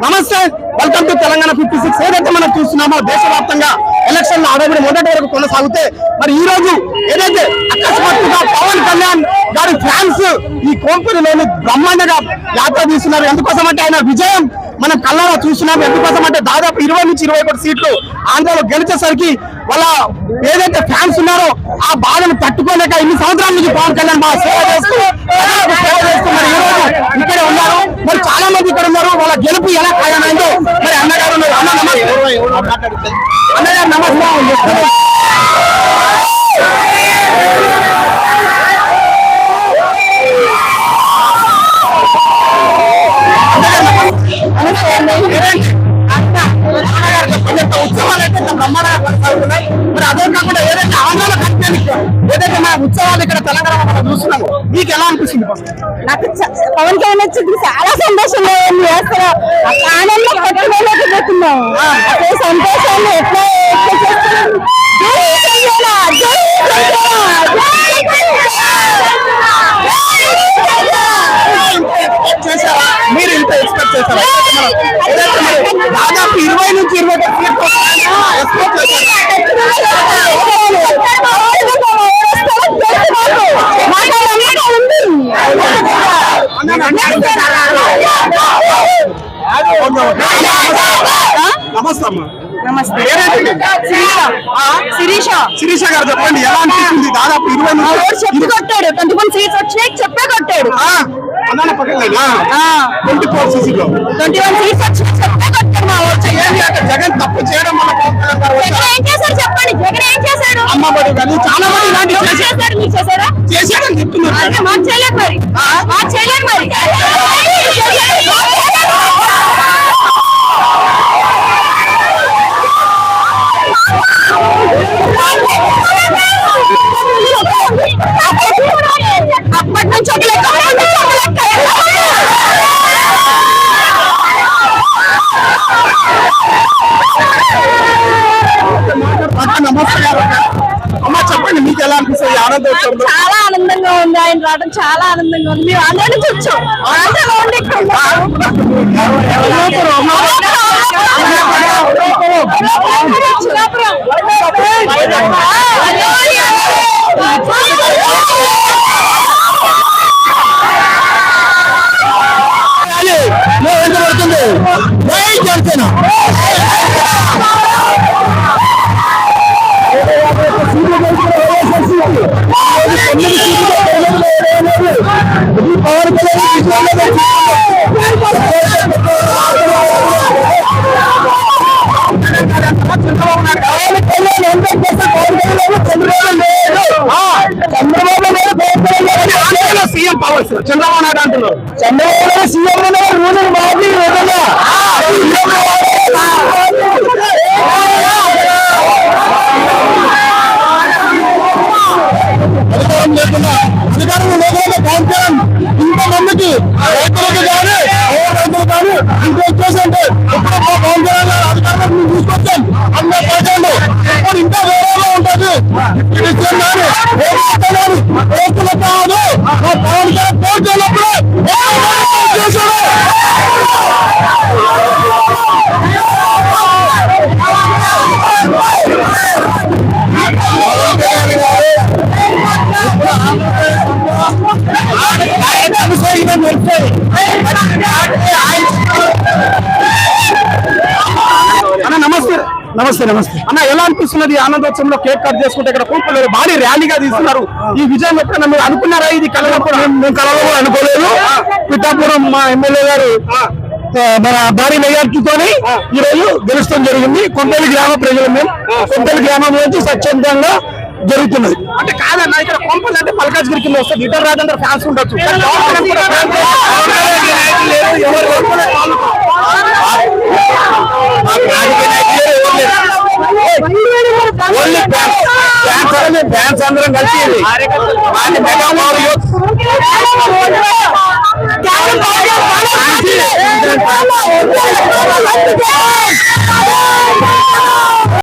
నమస్తే, welcome to Telangana 56. ఏదైతే మనం చూస్తున్నామో దేశవ్యాప్తంగా ఎలక్షన్ల అడవుడు మొదటి వరకు కొనసాగితే మరి ఈ రోజు ఏదైతే అకస్మాత్తుగా పవన్ కళ్యాణ్ గారి ఫ్యాన్స్ ఈ కోంపూరులోని బ్రహ్మాండంగా యాత్ర తీస్తున్నారు. ఎందుకోసం అంటే ఆయన విజయం మనం కళ్ళలో చూస్తున్నాం. ఎందుకోసం అంటే దాదాపు 20 నుంచి 21 సీట్లు ఆంధ్రలో గెలిచేసరికి వాళ్ళ ఏదైతే ఫ్యాన్స్ ఉన్నారో ఆ బాధను తట్టుకోలేక ఇన్ని సంవత్సరాల నుంచి పవన్ కళ్యాణ్ మా సేవ చేస్తూ మరి ఈ రోజు ఇక్కడే ఉన్నారు. మరి చాలా మంది ఇక్కడ ఉన్నారు. వాళ్ళ గెలుపు ఎలా ఖాయమైందో మరి అన్నగారు ఉన్నారు. అన్న నమస్తే. అన్నగారు నమస్తే. ఉత్సవాలు అయితే బ్రహ్మాండంగా కొనసాగుతున్నాయి. మరి అదే కాకుండా ఏదైతే ఆంధ్రలో ఏదైతే మన ఉత్సవాలు ఇక్కడ తెలంగాణ మనం చూస్తున్నాము, మీకు ఎలా అనిపిస్తుంది? నాకు పవన్ కళ్యాణ్ వచ్చింది చాలా సంతోషంగా ఉంది. అసలు ఆనందం పట్టుకోలేకపోతున్నాము. అసలు సంతోషాన్ని ఎట్లా మీరు ఇంత ఎక్స్పెక్ట్ చేశారా? దాదాపు 20 నుంచి 21 సీట్లు ఎక్స్పెక్ట్ నమస్తే అమ్మా. నమస్తే. శిరీష గారు చెప్పండి, ఎలా అనిపిస్తుంది? దాదాపు 20 చెప్పి కొట్టాడు. 21 సీట్స్ వచ్చినాయి చెప్పే కొట్టాడు. 24 సీసీలో 21 సీట్స్ వచ్చినాయి చెప్పే కొట్టాడు. మా ఓటు జగన్ తప్పు చేయడం వల్ల ఏం చేశారు చెప్పండి. జగన్ ఏం చేశాడు? అమ్మబడి కానీ చాలా మంది ఇలాంటి చేశారు. మీరు చేశారా? చేశాడని చెప్తున్నారు. మాకు చేయలేదు మరి. మాకు చేయలేదు మరి. అప్పటి నుంచి ఒక లెక్క నమస్కారం అమ్మ. చెప్పండి, మీకు ఎలా అనిపిస్తుంది ఆనందోత్సవంలో? చాలా ఆనందంగా ఉంది. ఆయన రావడం చాలా ఆనందంగా ఉంది. మేము ఆంధ్ర నుంచి వచ్చాం. ఆంధ్రలో ఉండి సీఎం పవర్స్ చంద్రబాబు నాయుడు అంటున్నారు. చంద్రబాబు సీఎం రూలింగ్ బాబీ అధికారం లేకుండా అధికారం లేకుండా పవన్ ఇంతమందికి రైతులకు కానీ రైతులు కానీ ఇంకో వచ్చేసి అంటే ఇప్పుడు పవన్ కళ్యాణ్ అధికారం తీసుకొచ్చాం అందరూ ప్రజలు ఇప్పుడు ఇంకా వేరేగా ఉంటుంది. రైతులు కాదు పవన్ కళ్యాణ్ పోటీ చేసినప్పుడు అన్న నమస్తే. నమస్తే. నమస్తే అన్న, ఎలా అనిపిస్తున్నది ఆనందోత్సవంలో కేక్ కట్ చేసుకుంటే ఇక్కడ కోంపూరులో భారీ ర్యాలీగా తీస్తున్నారు? ఈ విజయం ఎప్పుడైనా మీరు అనుకున్నారా? ఇది కలగప్పుడు మేము కలగలో అనుకోలేదు. పిఠాపురం మా ఎమ్మెల్యే గారు మన భారీ మెజార్టీతోని ఈ రోజు గెలుస్తాం జరిగింది. కొంపల్లి గ్రామ ప్రజలు మేము కొంపల్లి గ్రామం నుంచి స్వచ్ఛందంగా జరుగుతున్నది. అంటే కాదన్న, ఇక్కడ కొంపల్లి అంటే మల్కాజ్గిరి కింద వస్తుంది. ఇతర రాజేంద్ర ఫ్యాన్స్ ఉండొచ్చు. ఫ్యాన్స్ అందరం కలిసి మెగా